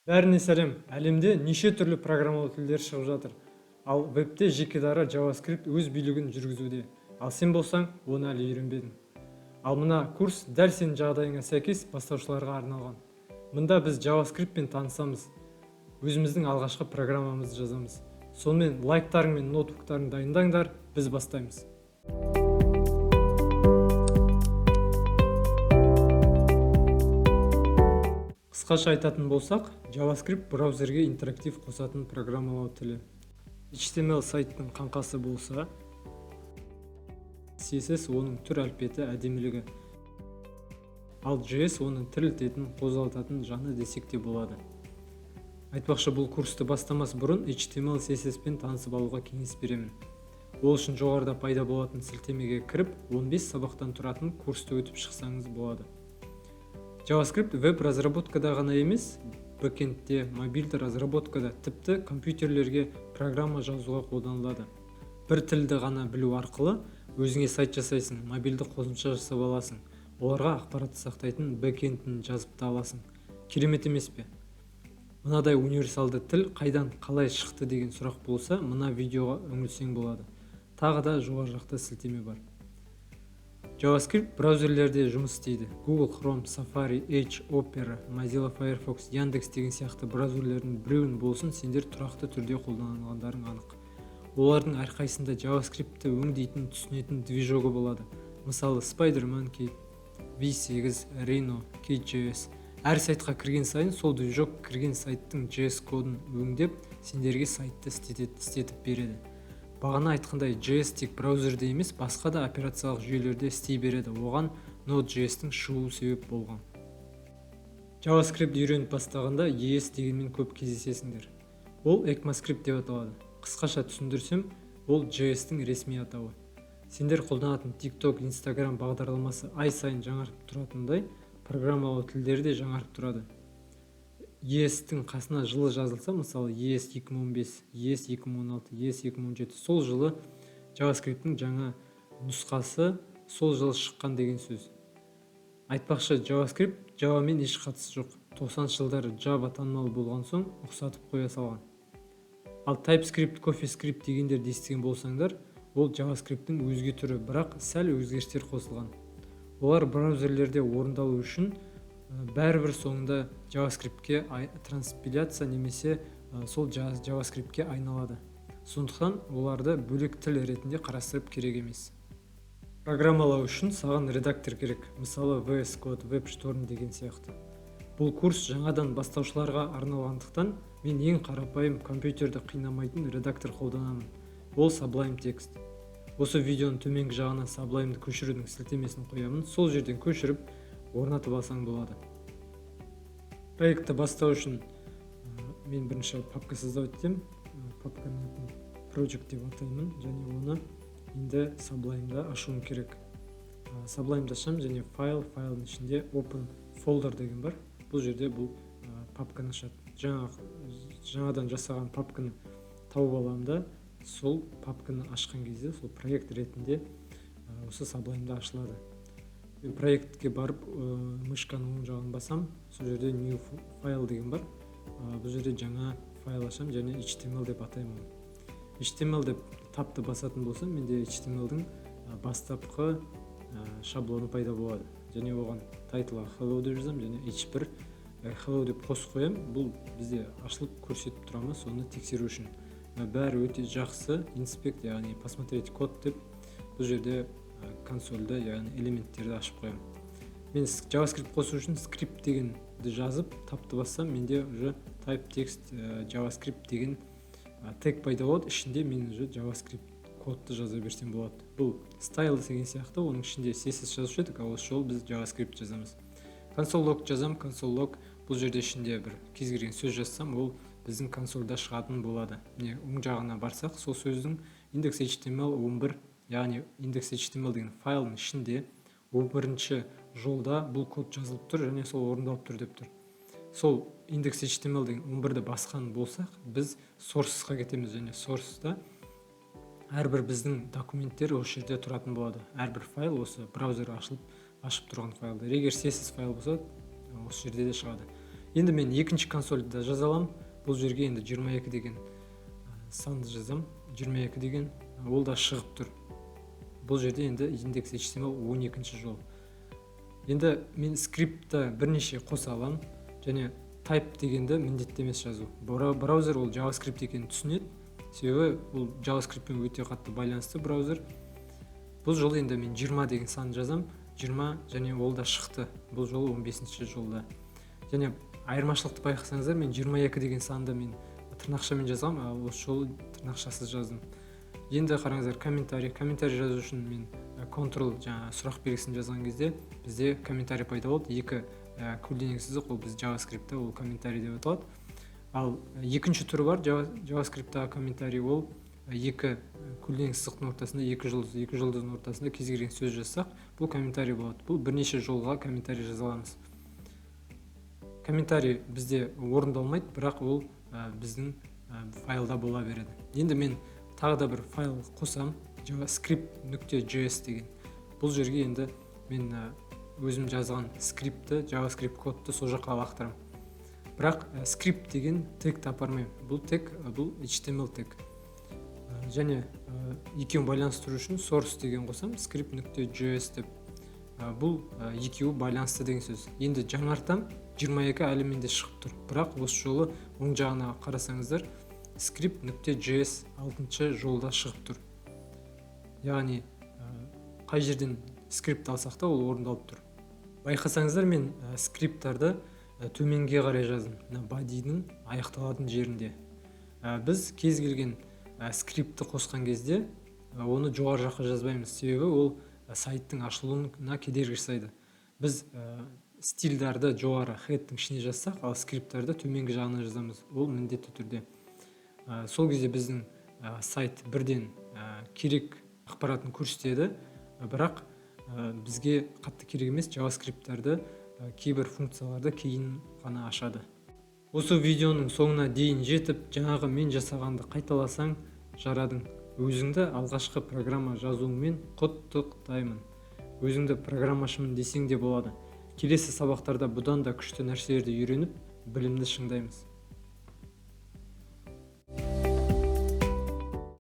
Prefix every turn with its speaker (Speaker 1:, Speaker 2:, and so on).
Speaker 1: Бәріне сәлем. Әлемде неше түрлі программалау тілдері шығып жатыр. Ал вебте жеке дара JavaScript өз билігін жүргізуде. Ал сен болсаң, оны әлі үйренбедің. Ал мына курс дәл сенің жағдайыңа сәйкес бастаушыларға арналған. Мында біз JavaScript-пен танысамыз. Өзіміздің алғашқы программамызды жазамыз. Сонымен лайктарың мен ноутбуктарың дайындаңдар, біз бастаймыз. Қысқаша айтатын болсақ, JavaScript браузерге интерактив қосатын программалау тілі. HTML сайттың қаңқасы болса, CSS оның түр әлпеті әдемілігі. Ал JS оның тірілтетін, қозғалтатын жаны десек те болады. Айтпақшы, бұл курсты бастамас бұрын HTML CSS пен танысып алуға кеңес беремін. Ол үшін жоғарыда пайда болатын сілтемеге кіріп, 15 сабақтан тұратын курсты өтіп шықсаңыз болады. JavaScript веб-разработкада ғана емес, бэкэндте, мобильді разработкада, тіпті компьютерлерге программа жазуға қолданылады. Бір тілді ғана білу арқылы өзіңе сайт жасайсың, мобильді қосымша жасап аласың. Оларға ақпаратты сақтайтын бэкэндін жазып та аласың. Керемет емес пе? Мынадай универсалды тіл қайдан қалай шықты деген сұрақ болса, мына видеоға үңілсең болады. Тағы да жоғары жақта сілтеме бар. JavaScript браузерлерде жұмыс істейді. Google Chrome, Safari, Edge, Opera, Mozilla Firefox, Yandex деген сияқты браузерлердің біреуін болсын сендер тұрақты түрде қолданылғандарың анық. Олардың әрқайсында JavaScript-ті өңдейтін, түсінетін движогы болады. Мысалы SpiderMonkey, V8, Rhino, KJS. Әр сайтқа кірген сайын сол движог кірген сайттың JS кодын өңдеп, сендерге сайтты істетіп береді. Бағана айтқандай, JS тек браузерде емес, басқа да операциялық жүйелерде істей береді. Оған Node.js-тің шығуы себеп болған. JavaScript үйреніп бастағанда ES дегенмен көп кездесесіңдер. Ол ECMAScript деп аталады. Қысқаша түсіндірсем, ол JS-тің ресми атауы. Сендер қолданатын TikTok, Instagram бағдарламасы ай сайын жаңарып тұратындай, программалау тілдері де жаңарып тұрады. ES-тің қасына жылы жазылса, мысалы ES 2015, ES 2016, ES 2017, сол жылы JavaScript-тің жаңа нұсқасы сол жылы шыққан деген сөз. Айтпақшы, JavaScript Java-мен еш қатысы жоқ. 90 жылдары Java танымал болған соң ұқсатып қоя салған. Ал TypeScript, CoffeeScript дегендерді естіген болсаңдар, ол JavaScript-тің өзге түрі, бірақ сәл өзгерістер қосылған. Олар браузерлерде орындалу үшін бәрібір соңында JavaScript-ке транспиляция немесе сол JavaScript-ке айналады. Сондықтан оларды бөлек тіл ретінде қарастырып керек емес. Программалау үшін саған редактор керек, мысалы VS Code, WebStorm деген сияқты. Бұл курс жаңадан бастаушыларға арналғандықтан мен ең қарапайым компьютерді қинамайтын редактор қолданамын. Ол Sublime Text. Осы видеоның төменгі жағына Sublime'ды көшірудің сілтемесін қоямын. Сол жерден көшіріп орнатып алсаң болады. Проектті бастау үшін мен бірінші папка создавать етемін. Папканың атын Project деп атаймын, және оны енді Sublime'да ашуым керек. Sublime'да ашамын және файлдың ішінде Open Folder деген бар. Бұл жерде бұл папканы ашады. Жаңадан жасаған папканы тауып аламын да, сол папканы ашқан кезде сол проект ретінде осы Sublime'да ашылады. Проектке барып, мышканың оң жағын басам, сол жерде New File деген бар. Бұл жерде жаңа файл ашам және HTML деп атаймын. HTML деп тапты басатын болсам, менде HTML-дің бастапқы шаблоны пайда болады. Және оған тайтылға hello деп жазам, және h1 hello деп қосып қоям. Бұл бізде ашылып көрсетіп тұрама, соны тексеру үшін. Бәрі өте жақсы, inspect, яғни посмотреть код деп, бұл жерде консольда, яғни элементтерді ашып қоям. Мен JavaScript қосу үшін script дегенді жазып, тапты бассам, менде уже type text JavaScript деген тег пайда болады. Ішінде мен уже JavaScript кодты жаза берсем болады. Бұл style деген сияқты, оның ішінде CSS жазушы едік, ал осы жолы біз JavaScript жазамыз. Console.log жазам, Console.log бұл жерде ішінде бір кез келген сөз жазсам, ол біздің консольда шығатын болады. Міне оң жағына барсақ, сол сөздің index.html 11, яғни index.html деген файлдың ішінде 11-ші жолда бұл код жазылып тұр және сол орындалып тұр деп тұр. Сол index.html деген 11-ді басқан болсақ, біз source'қа кетеміз және source'да әрбір біздің документтер осы жерде тұратын болады. Әрбір файл осы браузер ашып тұрған файлдар. Егер CSS файл болса, осы жерде де шығады. Енді мен екінші консольді да жаза аламын. Бұл жерге енді 22 деген санды жазам. 22 деген ол да шығып тұр. Бұл жерде енді индекс HTML 12-ші жол. Енді мен скриптті бірнеше қоса аламын, және type дегенді міндетті емес жазу. Браузер ол JavaScript екенін түсінеді, себебі ол JavaScript-пен өте қатты байланысты браузер. Бұл жолы енді мен 20 деген санды жазам, 20 және ол да шықты. Бұл жолы 15-ші жолда. Және айырмашылықты байқасаңыздар, мен 22 деген санды мен тырнақшамен жазғам, ал осы жолы тырнақшасыз жаздым. Енді қараңыздар, комментарий жазу үшін мен Ctrl сұрақ белгісін жазған кезде бізде комментарий пайда болды. Екі көлденең сызық, ол біз JavaScript-та ол комментарий деп аталады. Ал екінші түрі бар JavaScript-та комментарий, ол екі көлденең сызықтың ортасында екі жұлдыздың ортасында кез келген сөз жазсақ, бұл комментарий болады. Бұл бірнеше жолға комментарий жаза аламыз. Комментарий бізде орындалмайды, бірақ ол біздің файлда бола береді. Енді мен тағы да бір файл қосам, javascript.js деген. Бұл жерге енді мен өзім жазған скриптті, JavaScript кодты сол жаққа лақтырамын. Бірақ скрипт деген тег тапармаймын. Бұл тег, бұл HTML тег. Және екеуін байланыстыру үшін source деген қосам, script.js деп. Бұл екеуі байланысты деген сөз. Енді жаңартам, 22 әлі менде шығып тұр. Бірақ осы жолы оң жағына қарасаңыздар, script.js 6-шы жолда шығып тұр. Яғни қай жерден скрипт алсақ та ол орындалып тұр. Байқасаңыздар, мен скрипттарды төменге қарай жаздым, body'нің аяқталатын жерінде. Біз кез келген скриптті қосқан кезде оны жоғары жаққа жазбаймыз, себебі ол сайттың ашылуына кедергі жасайды. Біз стильдарды жоғары хедтің ішіне жазсақ, ал скрипттарды төменгі жағына жазамыз. Ол міндетті түрде. Сол кезде біздің сайт бірден керек ақпаратын көрсетеді, бірақ бізге қатты керек емес JavaScript-тарды кейбір функцияларды кейін ғана ашады. Осы видеоның соңына дейін жетіп, жаңағы мен жасағанды қайталасаң жарадың. Өзіңді алғашқы программа жазуыңмен құттықтаймын. Өзіңді программашымын десең де болады. Келесі сабақтарда бұдан да күшті нәрселерді үйреніп, білімді шыңдаймыз.